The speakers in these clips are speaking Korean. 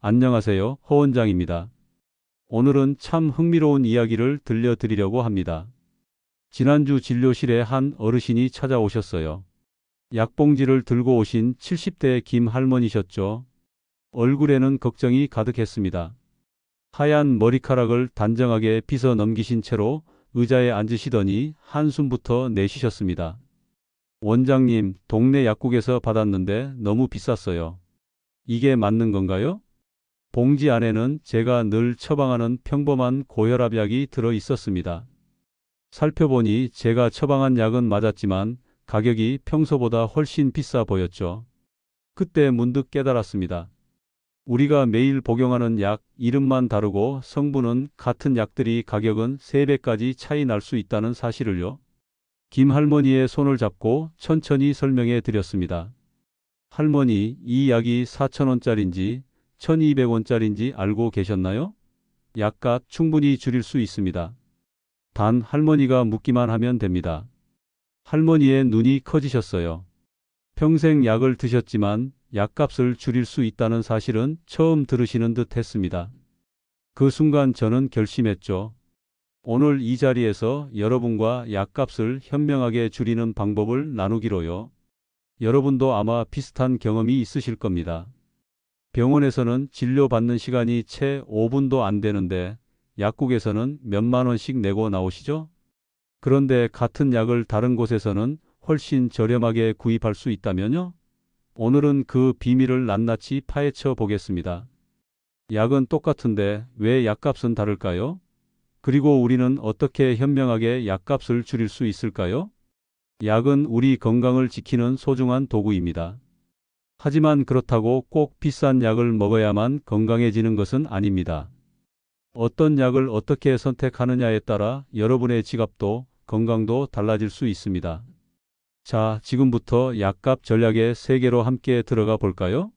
안녕하세요. 허 원장입니다. 오늘은 참 흥미로운 이야기를 들려드리려고 합니다. 지난주 진료실에 한 어르신이 찾아오셨어요. 약봉지를 들고 오신 70대 김 할머니셨죠. 얼굴에는 걱정이 가득했습니다. 하얀 머리카락을 단정하게 빗어 넘기신 채로 의자에 앉으시더니 한숨부터 내쉬셨습니다. 원장님, 동네 약국에서 받았는데 너무 비쌌어요. 이게 맞는 건가요? 봉지 안에는 제가 늘 처방하는 평범한 고혈압약이 들어 있었습니다. 살펴보니 제가 처방한 약은 맞았지만 가격이 평소보다 훨씬 비싸 보였죠. 그때 문득 깨달았습니다. 우리가 매일 복용하는 약 이름만 다르고 성분은 같은 약들이 가격은 3배까지 차이 날 수 있다는 사실을요. 김 할머니의 손을 잡고 천천히 설명해 드렸습니다. 할머니, 이 약이 4,000원짜리인지 1,200원짜리인지 알고 계셨나요? 약값 충분히 줄일 수 있습니다. 단 할머니가 묻기만 하면 됩니다. 할머니의 눈이 커지셨어요. 평생 약을 드셨지만 약값을 줄일 수 있다는 사실은 처음 들으시는 듯 했습니다. 그 순간 저는 결심했죠. 오늘 이 자리에서 여러분과 약값을 현명하게 줄이는 방법을 나누기로요. 여러분도 아마 비슷한 경험이 있으실 겁니다. 병원에서는 진료받는 시간이 채 5분도 안 되는데 약국에서는 몇만 원씩 내고 나오시죠? 그런데 같은 약을 다른 곳에서는 훨씬 저렴하게 구입할 수 있다면요? 오늘은 그 비밀을 낱낱이 파헤쳐 보겠습니다. 약은 똑같은데 왜 약값은 다를까요? 그리고 우리는 어떻게 현명하게 약값을 줄일 수 있을까요? 약은 우리 건강을 지키는 소중한 도구입니다. 하지만 그렇다고 꼭 비싼 약을 먹어야만 건강해지는 것은 아닙니다. 어떤 약을 어떻게 선택하느냐에 따라 여러분의 지갑도 건강도 달라질 수 있습니다. 자, 지금부터 약값 전략의 세계로 함께 들어가 볼까요?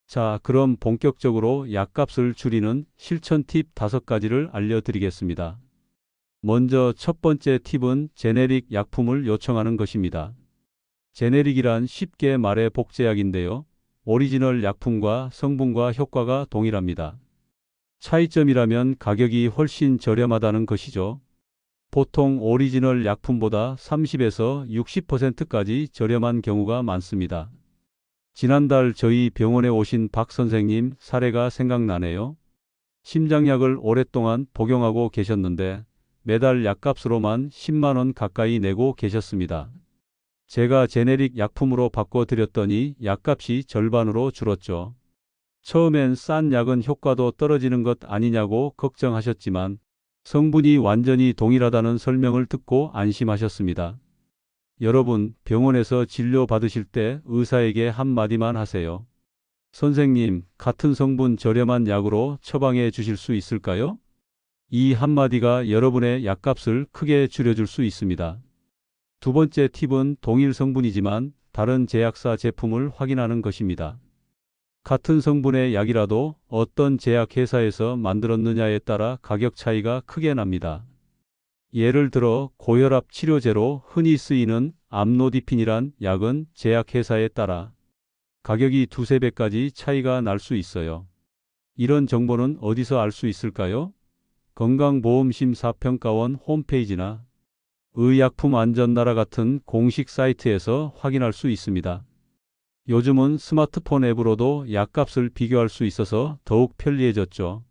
자, 그럼 본격적으로 약값을 줄이는 실천 팁 5가지를 알려드리겠습니다. 먼저 첫 번째 팁은 제네릭 약품을 요청하는 것입니다. 제네릭이란 쉽게 말해 복제약인데요. 오리지널 약품과 성분과 효과가 동일합니다. 차이점이라면 가격이 훨씬 저렴하다는 것이죠. 보통 오리지널 약품보다 30에서 60%까지 저렴한 경우가 많습니다. 지난달 저희 병원에 오신 박 선생님 사례가 생각나네요. 심장약을 오랫동안 복용하고 계셨는데 매달 약값으로만 10만 원 가까이 내고 계셨습니다. 제가 제네릭 약품으로 바꿔드렸더니 약값이 절반으로 줄었죠. 처음엔 싼 약은 효과도 떨어지는 것 아니냐고 걱정하셨지만 성분이 완전히 동일하다는 설명을 듣고 안심하셨습니다. 여러분, 병원에서 진료 받으실 때 의사에게 한마디만 하세요. 선생님, 같은 성분 저렴한 약으로 처방해 주실 수 있을까요? 이 한마디가 여러분의 약값을 크게 줄여줄 수 있습니다. 두 번째 팁은 동일 성분이지만 다른 제약사 제품을 확인하는 것입니다. 같은 성분의 약이라도 어떤 제약회사에서 만들었느냐에 따라 가격 차이가 크게 납니다. 예를 들어 고혈압 치료제로 흔히 쓰이는 암로디핀이란 약은 제약회사에 따라 가격이 2~3배까지 차이가 날 수 있어요. 이런 정보는 어디서 알 수 있을까요? 건강보험심사평가원 홈페이지나 의약품안전나라 같은 공식 사이트에서 확인할 수 있습니다. 요즘은 스마트폰 앱으로도 약값을 비교할 수 있어서 더욱 편리해졌죠.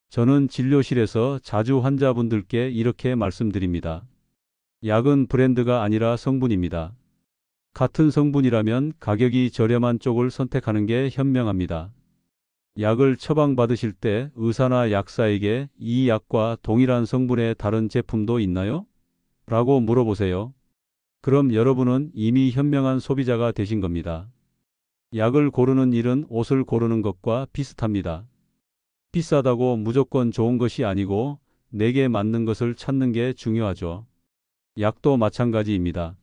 저는 진료실에서 자주 환자분들께 이렇게 말씀드립니다. 약은 브랜드가 아니라 성분입니다. 같은 성분이라면 가격이 저렴한 쪽을 선택하는 게 현명합니다. 약을 처방받으실 때 의사나 약사에게 이 약과 동일한 성분의 다른 제품도 있나요? 라고 물어보세요. 그럼 여러분은 이미 현명한 소비자가 되신 겁니다. 약을 고르는 일은 옷을 고르는 것과 비슷합니다. 비싸다고 무조건 좋은 것이 아니고 내게 맞는 것을 찾는 게 중요하죠. 약도 마찬가지입니다.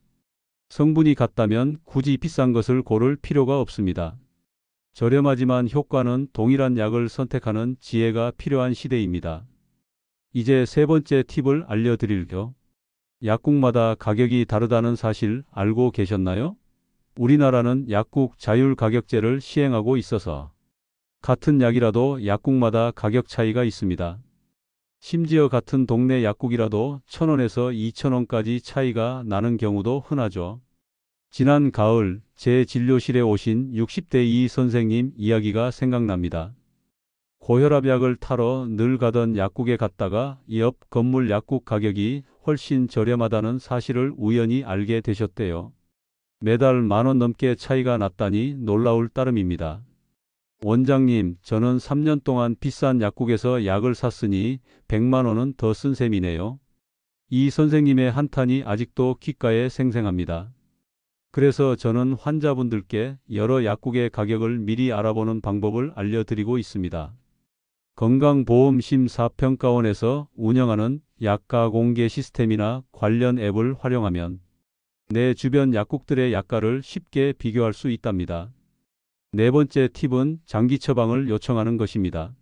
성분이 같다면 굳이 비싼 것을 고를 필요가 없습니다. 저렴하지만 효과는 동일한 약을 선택하는 지혜가 필요한 시대입니다. 이제 세 번째 팁을 알려드릴게요. 약국마다 가격이 다르다는 사실 알고 계셨나요? 우리나라는 약국 자율가격제를 시행하고 있어서 같은 약이라도 약국마다 가격 차이가 있습니다. 심지어 같은 동네 약국이라도 1,000원에서 2,000원까지 차이가 나는 경우도 흔하죠. 지난 가을 제 진료실에 오신 60대 이 선생님 이야기가 생각납니다. 고혈압약을 타러 늘 가던 약국에 갔다가 옆 건물 약국 가격이 훨씬 저렴하다는 사실을 우연히 알게 되셨대요. 매달 10,000원 넘게 차이가 났다니 놀라울 따름입니다. 원장님, 저는 3년 동안 비싼 약국에서 약을 샀으니 100만 원은 더 쓴 셈이네요. 이 선생님의 한탄이 아직도 귓가에 생생합니다. 그래서 저는 환자분들께 여러 약국의 가격을 미리 알아보는 방법을 알려드리고 있습니다. 건강보험심사평가원에서 운영하는 약가 공개 시스템이나 관련 앱을 활용하면 내 주변 약국들의 약가를 쉽게 비교할 수 있답니다. 네 번째 팁은 장기 처방을 요청하는 것입니다.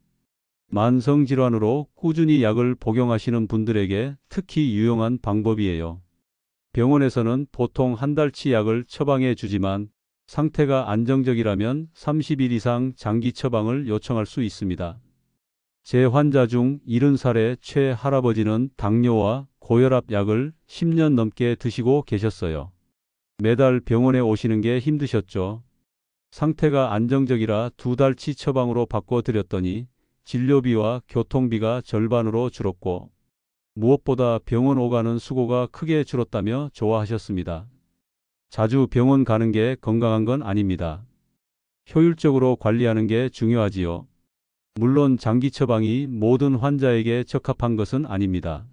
만성질환으로 꾸준히 약을 복용하시는 분들에게 특히 유용한 방법이에요. 병원에서는 보통 한 달치 약을 처방해 주지만 상태가 안정적이라면 30일 이상 장기 처방을 요청할 수 있습니다. 제 환자 중 70살의 최 할아버지는 당뇨와 고혈압 약을 10년 넘게 드시고 계셨어요. 매달 병원에 오시는 게 힘드셨죠. 상태가 안정적이라 2달치 처방으로 바꿔드렸더니 진료비와 교통비가 절반으로 줄었고 무엇보다 병원 오가는 수고가 크게 줄었다며 좋아하셨습니다. 자주 병원 가는 게 건강한 건 아닙니다. 효율적으로 관리하는 게 중요하지요. 물론 장기 처방이 모든 환자에게 적합한 것은 아닙니다.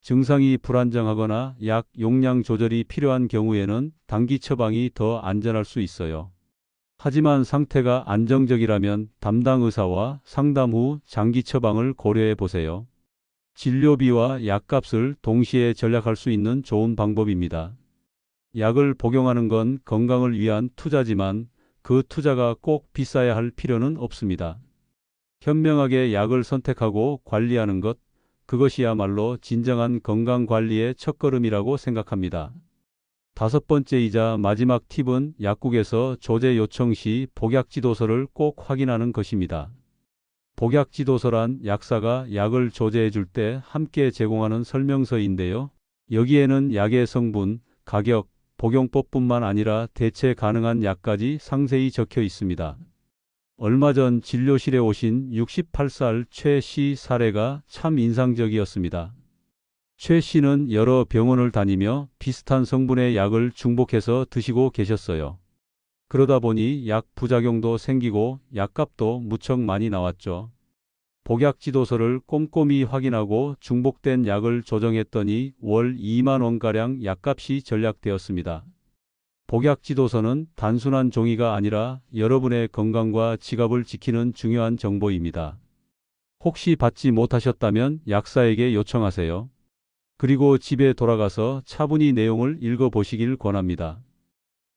증상이 불안정하거나 약 용량 조절이 필요한 경우에는 단기 처방이 더 안전할 수 있어요. 하지만 상태가 안정적이라면 담당 의사와 상담 후 장기 처방을 고려해 보세요. 진료비와 약값을 동시에 절약할 수 있는 좋은 방법입니다. 약을 복용하는 건 건강을 위한 투자지만 그 투자가 꼭 비싸야 할 필요는 없습니다. 현명하게 약을 선택하고 관리하는 것, 그것이야말로 진정한 건강관리의 첫걸음이라고 생각합니다. 다섯 번째이자 마지막 팁은 약국에서 조제 요청 시 복약지도서를 꼭 확인하는 것입니다. 복약지도서란 약사가 약을 조제해 줄 때 함께 제공하는 설명서인데요. 여기에는 약의 성분, 가격, 복용법뿐만 아니라 대체 가능한 약까지 상세히 적혀 있습니다. 얼마 전 진료실에 오신 68살 최 씨 사례가 참 인상적이었습니다. 최 씨는 여러 병원을 다니며 비슷한 성분의 약을 중복해서 드시고 계셨어요. 그러다 보니 약 부작용도 생기고 약값도 무척 많이 나왔죠. 복약지도서를 꼼꼼히 확인하고 중복된 약을 조정했더니 월 2만 원가량 약값이 절약되었습니다. 복약지도서는 단순한 종이가 아니라 여러분의 건강과 지갑을 지키는 중요한 정보입니다. 혹시 받지 못하셨다면 약사에게 요청하세요. 그리고 집에 돌아가서 차분히 내용을 읽어보시길 권합니다.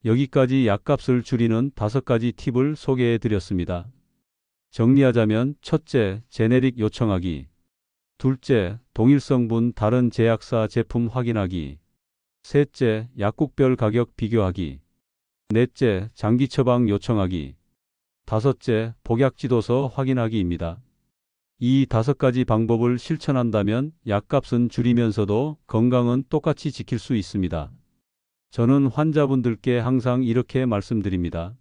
여기까지 약값을 줄이는 5가지 팁을 소개해 드렸습니다. 정리하자면 첫째, 제네릭 요청하기. 둘째, 동일 성분 다른 제약사 제품 확인하기. 셋째, 약국별 가격 비교하기. 넷째, 장기 처방 요청하기. 다섯째, 복약지도서 확인하기입니다. 이 5가지 방법을 실천한다면 약값은 줄이면서도 건강은 똑같이 지킬 수 있습니다. 저는 환자분들께 항상 이렇게 말씀드립니다.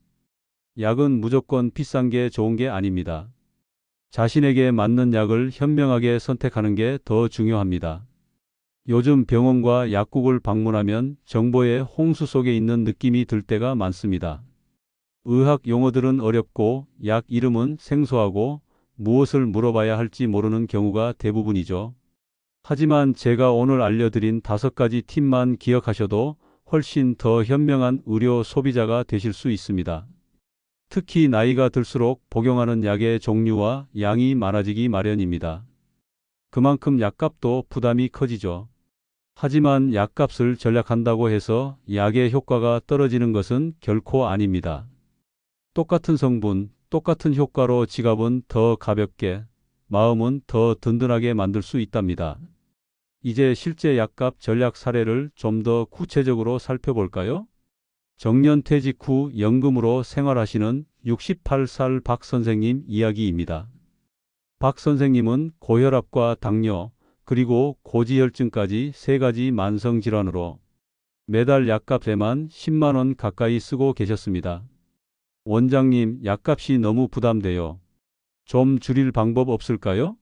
약은 무조건 비싼 게 좋은 게 아닙니다. 자신에게 맞는 약을 현명하게 선택하는 게 더 중요합니다. 요즘 병원과 약국을 방문하면 정보의 홍수 속에 있는 느낌이 들 때가 많습니다. 의학 용어들은 어렵고 약 이름은 생소하고 무엇을 물어봐야 할지 모르는 경우가 대부분이죠. 하지만 제가 오늘 알려드린 5가지 팁만 기억하셔도 훨씬 더 현명한 의료 소비자가 되실 수 있습니다. 특히 나이가 들수록 복용하는 약의 종류와 양이 많아지기 마련입니다. 그만큼 약값도 부담이 커지죠. 하지만 약값을 절약한다고 해서 약의 효과가 떨어지는 것은 결코 아닙니다. 똑같은 성분, 똑같은 효과로 지갑은 더 가볍게, 마음은 더 든든하게 만들 수 있답니다. 이제 실제 약값 절약 사례를 좀 더 구체적으로 살펴볼까요? 정년 퇴직 후 연금으로 생활하시는 68살 박 선생님 이야기입니다. 박 선생님은 고혈압과 당뇨, 그리고 고지혈증까지 3가지 만성질환으로 매달 약값에만 10만 원 가까이 쓰고 계셨습니다. 원장님, 약값이 너무 부담돼요. 좀 줄일 방법 없을까요?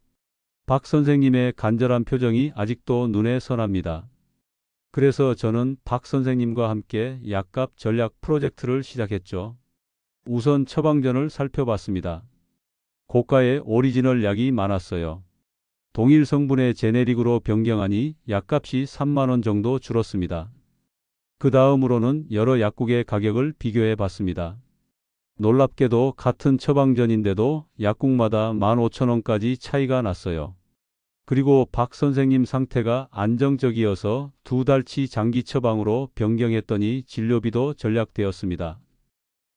박 선생님의 간절한 표정이 아직도 눈에 선합니다. 그래서 저는 박 선생님과 함께 약값 전략 프로젝트를 시작했죠. 우선 처방전을 살펴봤습니다. 고가의 오리지널 약이 많았어요. 동일 성분의 제네릭으로 변경하니 약값이 3만 원 정도 줄었습니다. 그 다음으로는 여러 약국의 가격을 비교해 봤습니다. 놀랍게도 같은 처방전인데도 약국마다 15,000원까지 차이가 났어요. 그리고 박 선생님 상태가 안정적이어서 2달치 장기 처방으로 변경했더니 진료비도 절약되었습니다.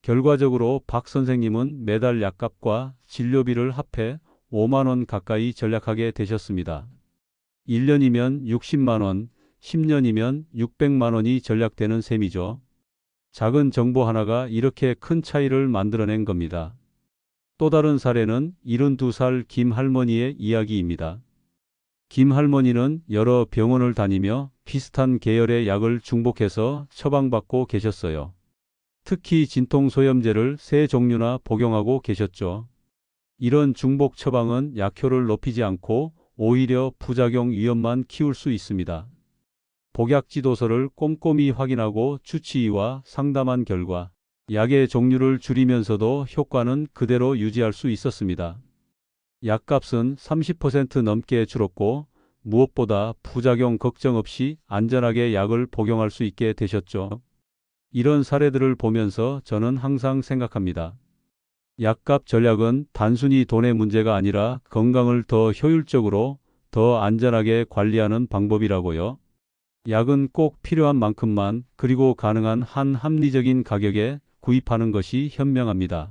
결과적으로 박 선생님은 매달 약값과 진료비를 합해 5만 원 가까이 절약하게 되셨습니다. 1년이면 60만 원, 10년이면 600만 원이 절약되는 셈이죠. 작은 정보 하나가 이렇게 큰 차이를 만들어낸 겁니다. 또 다른 사례는 72살 김 할머니의 이야기입니다. 김 할머니는 여러 병원을 다니며 비슷한 계열의 약을 중복해서 처방받고 계셨어요. 특히 진통소염제를 3종류나 복용하고 계셨죠. 이런 중복 처방은 약효를 높이지 않고 오히려 부작용 위험만 키울 수 있습니다. 복약 지도서를 꼼꼼히 확인하고 주치의와 상담한 결과 약의 종류를 줄이면서도 효과는 그대로 유지할 수 있었습니다. 약값은 30% 넘게 줄었고 무엇보다 부작용 걱정 없이 안전하게 약을 복용할 수 있게 되셨죠. 이런 사례들을 보면서 저는 항상 생각합니다. 약값 전략은 단순히 돈의 문제가 아니라 건강을 더 효율적으로, 더 안전하게 관리하는 방법이라고요. 약은 꼭 필요한 만큼만, 그리고 가능한 한 합리적인 가격에 구입하는 것이 현명합니다.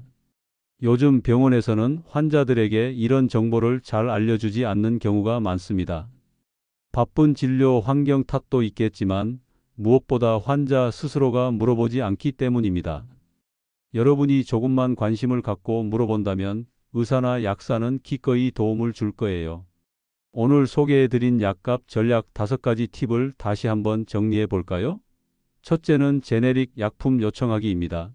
요즘 병원에서는 환자들에게 이런 정보를 잘 알려주지 않는 경우가 많습니다. 바쁜 진료 환경 탓도 있겠지만 무엇보다 환자 스스로가 물어보지 않기 때문입니다. 여러분이 조금만 관심을 갖고 물어본다면 의사나 약사는 기꺼이 도움을 줄 거예요. 오늘 소개해드린 약값 전략 5가지 팁을 다시 한번 정리해 볼까요? 첫째는 제네릭 약품 요청하기입니다.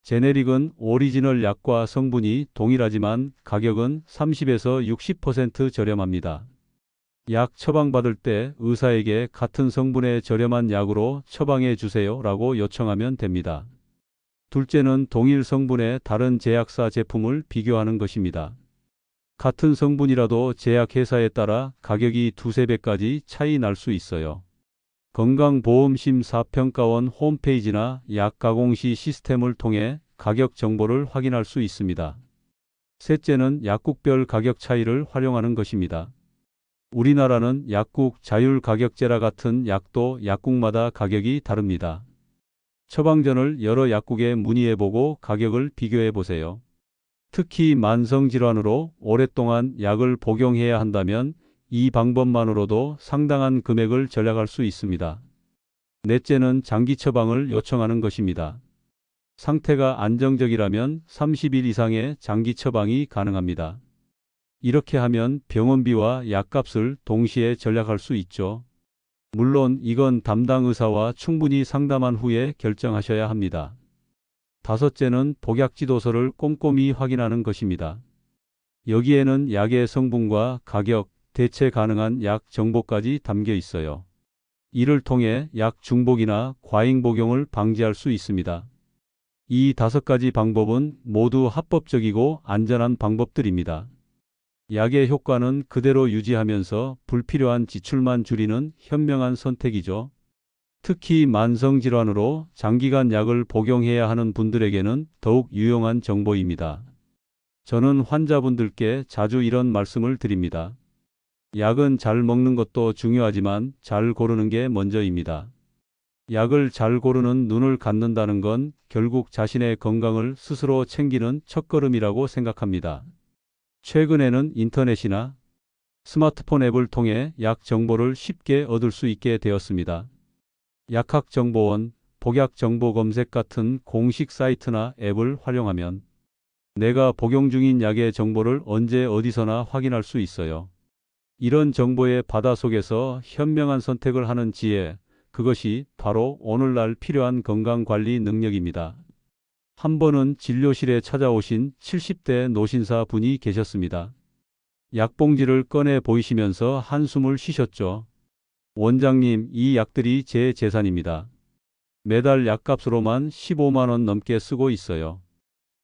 제네릭은 오리지널 약과 성분이 동일하지만 가격은 30에서 60% 저렴합니다. 약 처방받을 때 의사에게 같은 성분의 저렴한 약으로 처방해 주세요 라고 요청하면 됩니다. 둘째는 동일 성분의 다른 제약사 제품을 비교하는 것입니다. 같은 성분이라도 제약회사에 따라 가격이 2~3배까지 차이 날 수 있어요. 건강보험심사평가원 홈페이지나 약가공시 시스템을 통해 가격 정보를 확인할 수 있습니다. 셋째는 약국별 가격 차이를 활용하는 것입니다. 우리나라는 약국 자율가격제라 같은 약도 약국마다 가격이 다릅니다. 처방전을 여러 약국에 문의해보고 가격을 비교해보세요. 특히 만성질환으로 오랫동안 약을 복용해야 한다면 이 방법만으로도 상당한 금액을 절약할 수 있습니다. 넷째는 장기 처방을 요청하는 것입니다. 상태가 안정적이라면 30일 이상의 장기 처방이 가능합니다. 이렇게 하면 병원비와 약값을 동시에 절약할 수 있죠. 물론 이건 담당 의사와 충분히 상담한 후에 결정하셔야 합니다. 다섯째는 복약 지도서를 꼼꼼히 확인하는 것입니다. 여기에는 약의 성분과 가격, 대체 가능한 약 정보까지 담겨 있어요. 이를 통해 약 중복이나 과잉 복용을 방지할 수 있습니다. 이 5가지 방법은 모두 합법적이고 안전한 방법들입니다. 약의 효과는 그대로 유지하면서 불필요한 지출만 줄이는 현명한 선택이죠. 특히 만성질환으로 장기간 약을 복용해야 하는 분들에게는 더욱 유용한 정보입니다. 저는 환자분들께 자주 이런 말씀을 드립니다. 약은 잘 먹는 것도 중요하지만 잘 고르는 게 먼저입니다. 약을 잘 고르는 눈을 갖는다는 건 결국 자신의 건강을 스스로 챙기는 첫걸음이라고 생각합니다. 최근에는 인터넷이나 스마트폰 앱을 통해 약 정보를 쉽게 얻을 수 있게 되었습니다. 약학정보원, 복약 정보 검색 같은 공식 사이트나 앱을 활용하면 내가 복용 중인 약의 정보를 언제 어디서나 확인할 수 있어요. 이런 정보의 바다 속에서 현명한 선택을 하는 지혜, 그것이 바로 오늘날 필요한 건강관리 능력입니다. 한 번은 진료실에 찾아오신 70대 노신사 분이 계셨습니다. 약봉지를 꺼내 보이시면서 한숨을 쉬셨죠. 원장님, 이 약들이 제 재산입니다. 매달 약값으로만 15만 원 넘게 쓰고 있어요.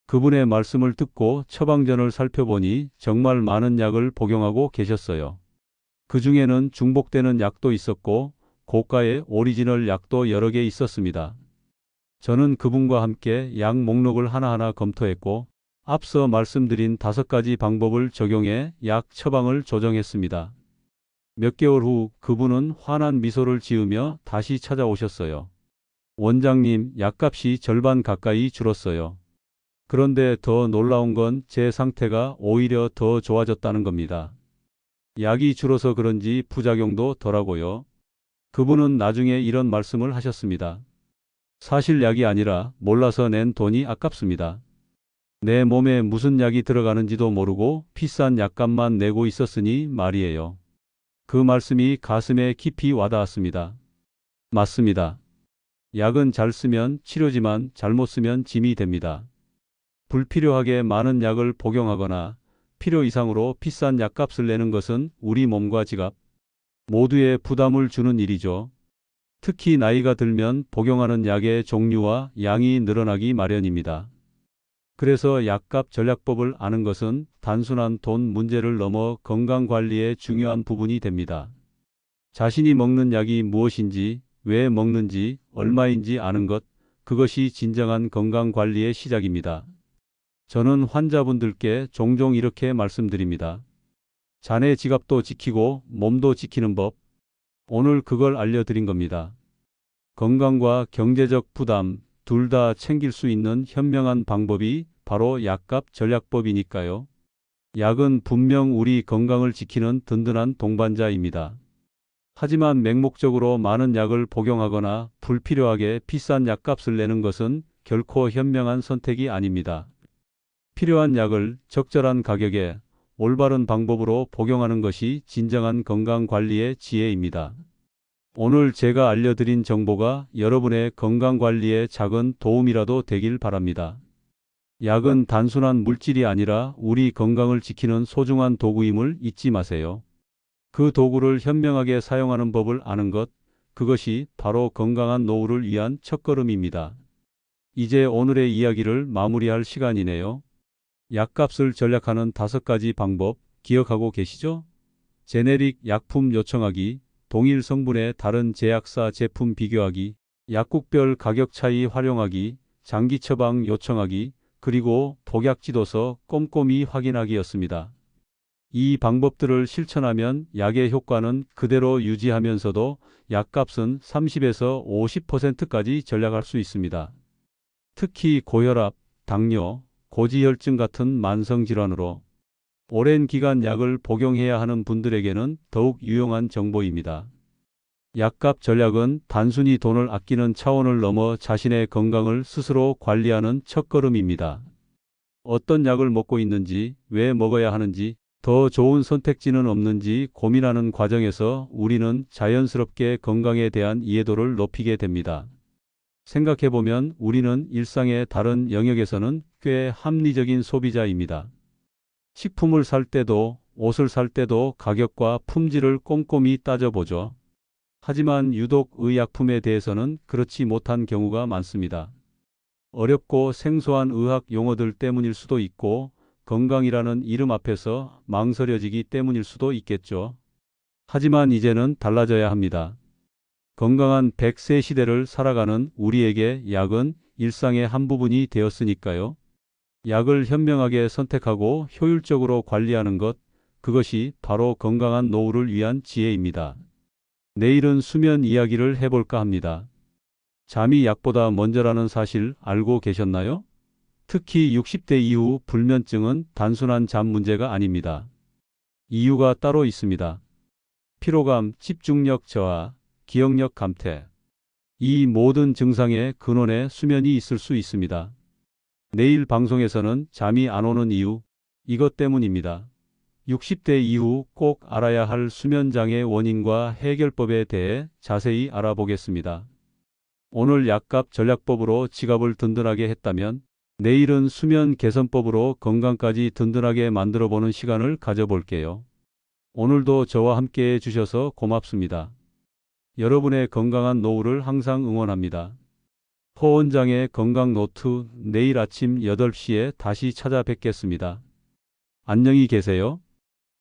그분의 말씀을 듣고 처방전을 살펴보니 정말 많은 약을 복용하고 계셨어요. 그 중에는 중복되는 약도 있었고 고가의 오리지널 약도 여러 개 있었습니다. 저는 그분과 함께 약 목록을 하나하나 검토했고 앞서 말씀드린 5가지 방법을 적용해 약 처방을 조정했습니다. 몇 개월 후 그분은 환한 미소를 지으며 다시 찾아오셨어요. 원장님, 약값이 절반 가까이 줄었어요. 그런데 더 놀라운 건 제 상태가 오히려 더 좋아졌다는 겁니다. 약이 줄어서 그런지 부작용도 덜하고요. 그분은 나중에 이런 말씀을 하셨습니다. 사실 약이 아니라 몰라서 낸 돈이 아깝습니다. 내 몸에 무슨 약이 들어가는지도 모르고 비싼 약값만 내고 있었으니 말이에요. 그 말씀이 가슴에 깊이 와닿았습니다. 맞습니다. 약은 잘 쓰면 치료지만 잘못 쓰면 짐이 됩니다. 불필요하게 많은 약을 복용하거나 필요 이상으로 비싼 약값을 내는 것은 우리 몸과 지갑 모두에 부담을 주는 일이죠. 특히 나이가 들면 복용하는 약의 종류와 양이 늘어나기 마련입니다. 그래서 약값 전략법을 아는 것은 단순한 돈 문제를 넘어 건강관리의 중요한 부분이 됩니다. 자신이 먹는 약이 무엇인지, 왜 먹는지, 얼마인지 아는 것, 그것이 진정한 건강관리의 시작입니다. 저는 환자분들께 종종 이렇게 말씀드립니다. 자네 지갑도 지키고 몸도 지키는 법. 오늘 그걸 알려드린 겁니다. 건강과 경제적 부담 둘 다 챙길 수 있는 현명한 방법이 바로 약값 전략법이니까요. 약은 분명 우리 건강을 지키는 든든한 동반자입니다. 하지만 맹목적으로 많은 약을 복용하거나 불필요하게 비싼 약값을 내는 것은 결코 현명한 선택이 아닙니다. 필요한 약을 적절한 가격에 올바른 방법으로 복용하는 것이 진정한 건강관리의 지혜입니다. 오늘 제가 알려드린 정보가 여러분의 건강관리에 작은 도움이라도 되길 바랍니다. 약은 단순한 물질이 아니라 우리 건강을 지키는 소중한 도구임을 잊지 마세요. 그 도구를 현명하게 사용하는 법을 아는 것, 그것이 바로 건강한 노후를 위한 첫걸음입니다. 이제 오늘의 이야기를 마무리할 시간이네요. 약값을 전략하는 5가지 방법 기억하고 계시죠? 제네릭 약품 요청하기, 동일 성분의 다른 제약사 제품 비교하기, 약국별 가격 차이 활용하기, 장기 처방 요청하기, 그리고 복약지도서 꼼꼼히 확인하기였습니다. 이 방법들을 실천하면 약의 효과는 그대로 유지하면서도 약값은 30에서 50%까지 절약할 수 있습니다. 특히 고혈압, 당뇨, 고지혈증 같은 만성질환으로 오랜 기간 약을 복용해야 하는 분들에게는 더욱 유용한 정보입니다. 약값 전략은 단순히 돈을 아끼는 차원을 넘어 자신의 건강을 스스로 관리하는 첫걸음입니다. 어떤 약을 먹고 있는지, 왜 먹어야 하는지, 더 좋은 선택지는 없는지 고민하는 과정에서 우리는 자연스럽게 건강에 대한 이해도를 높이게 됩니다. 생각해보면 우리는 일상의 다른 영역에서는 꽤 합리적인 소비자입니다. 식품을 살 때도, 옷을 살 때도 가격과 품질을 꼼꼼히 따져보죠. 하지만 유독 의약품에 대해서는 그렇지 못한 경우가 많습니다. 어렵고 생소한 의학 용어들 때문일 수도 있고 건강이라는 이름 앞에서 망설여지기 때문일 수도 있겠죠. 하지만 이제는 달라져야 합니다. 건강한 100세 시대를 살아가는 우리에게 약은 일상의 한 부분이 되었으니까요. 약을 현명하게 선택하고 효율적으로 관리하는 것, 그것이 바로 건강한 노후를 위한 지혜입니다. 내일은 수면 이야기를 해볼까 합니다. 잠이 약보다 먼저라는 사실 알고 계셨나요? 특히 60대 이후 불면증은 단순한 잠 문제가 아닙니다. 이유가 따로 있습니다. 피로감, 집중력 저하, 기억력 감퇴. 이 모든 증상의 근원에 수면이 있을 수 있습니다. 내일 방송에서는 잠이 안 오는 이유, 이것 때문입니다. 60대 이후 꼭 알아야 할 수면장애 원인과 해결법에 대해 자세히 알아보겠습니다. 오늘 약값 전략법으로 지갑을 든든하게 했다면 내일은 수면 개선법으로 건강까지 든든하게 만들어보는 시간을 가져볼게요. 오늘도 저와 함께 해주셔서 고맙습니다. 여러분의 건강한 노후를 항상 응원합니다. 허 원장의 건강 노트 내일 아침 8시에 다시 찾아뵙겠습니다. 안녕히 계세요.